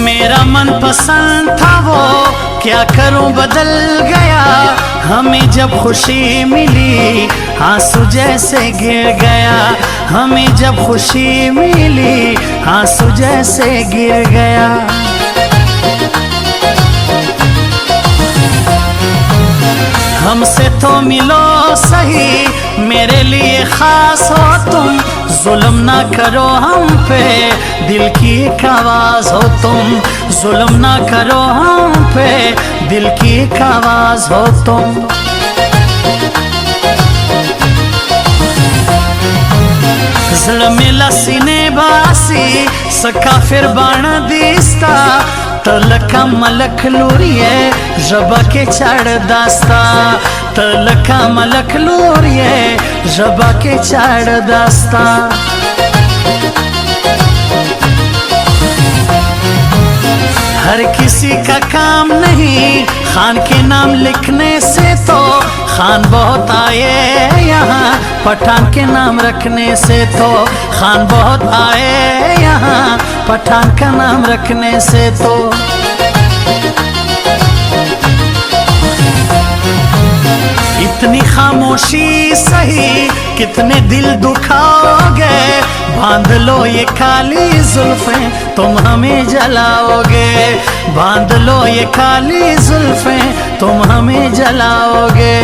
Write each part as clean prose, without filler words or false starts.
मेरा मन पसंद था वो क्या करूं बदल गया। हमें जब खुशी मिली आंसू जैसे गिर गया। हमें जब खुशी मिली आंसू जैसे गिर गया। हमसे तो मिलो सही मेरे लिए खास हो तुम। जुल्म ना करो हम पे दिल की एक आवाज हो तुम। जुल्म ना करो हम पे दिल की एक आवाज हो तुम। ज़ळमेला सीने बासी सका फिर बाण दिसता। तलका मलक लूरिये रबा के चढ़ दास्ता। तलका मलक लूरिये रबा के चढ़ दास्ता। हर किसी का काम नहीं खान के नाम लिखने से तो। खान बहुत आए यहाँ पठान के नाम रखने से तो। खान बहुत आए यहाँ पठान का नाम रखने से तो। इतनी खामोशी सही कितने दिल दुखाओगे। बांध लो ये काली जुल्फें तुम हमें जलाओगे। बांध लो ये काली जुल्फें तुम हमें जलाओगे।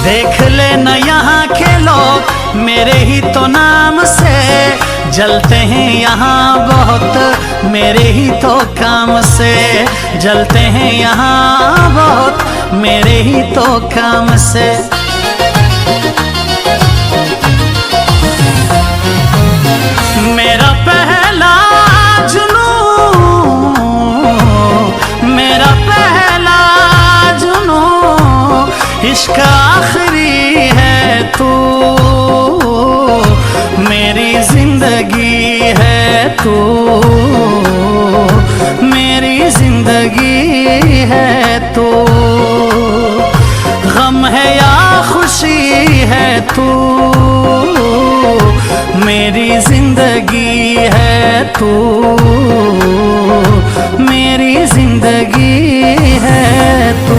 देख लेना यहाँ के लोग मेरे ही तो नाम से। जलते हैं यहाँ बहुत मेरे ही तो काम से। जलते हैं यहाँ बहुत मेरे ही तो काम से। मेरा पहला जुनून मेरा पहला जुनून इश्क आखिरी है तू। मेरी जिंदगी है तू। मेरी जिंदगी है तू। गम है या खुशी है तू। मेरी जिंदगी है तू। मेरी जिंदगी है तू।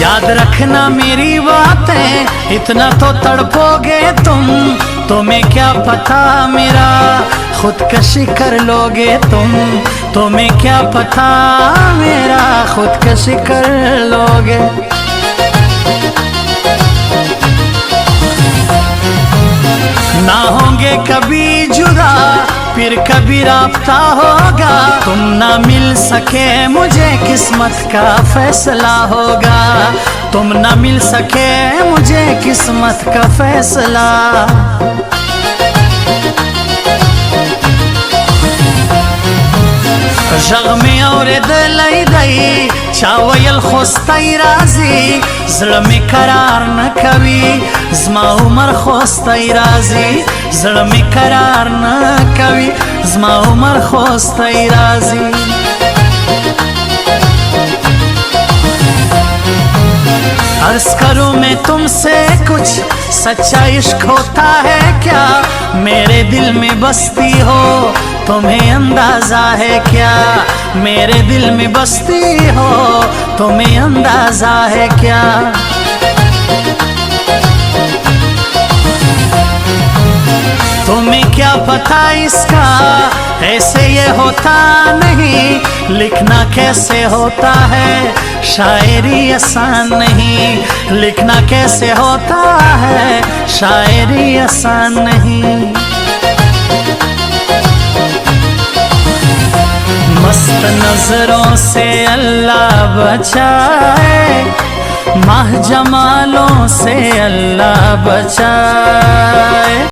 याद रखना मेरी बातें इतना तो तड़पोगे तुम। तुम्हें क्या पता मेरा खुदकशी कर लोगे तुम। तुम्हें क्या पता मेरा खुदकशी कर लोगे। ना होंगे कभी जुदा फिर कभी राब्ता होगा। तुम ना मिल सके मुझे किस्मत का फैसला होगा। तुम ना मिल सके मुझे किस्मत का फैसला। जगमे और दलाई दई चावयल खोस्ताई राजी। जड़ में करार न कभी जमा उमर खोस्ताई राजी। जड़ में करार न कभी जमा उमर खोस्ताई राजी। अर्ज करूं मैं तुमसे कुछ सच्चा इश्क होता है क्या। मेरे दिल में बसती हो तुम्हें अंदाजा है क्या, मेरे दिल में बसती हो, तुम्हें अंदाजा है क्या। तुम्हें क्या पता इसका, ऐसे ये होता नहीं, लिखना कैसे होता है, शायरी आसान नहीं, लिखना कैसे होता है, शायरी आसान नहीं। मस्त नजरों से अल्लाह बचाए, माह जमालों से अल्लाह बचाए।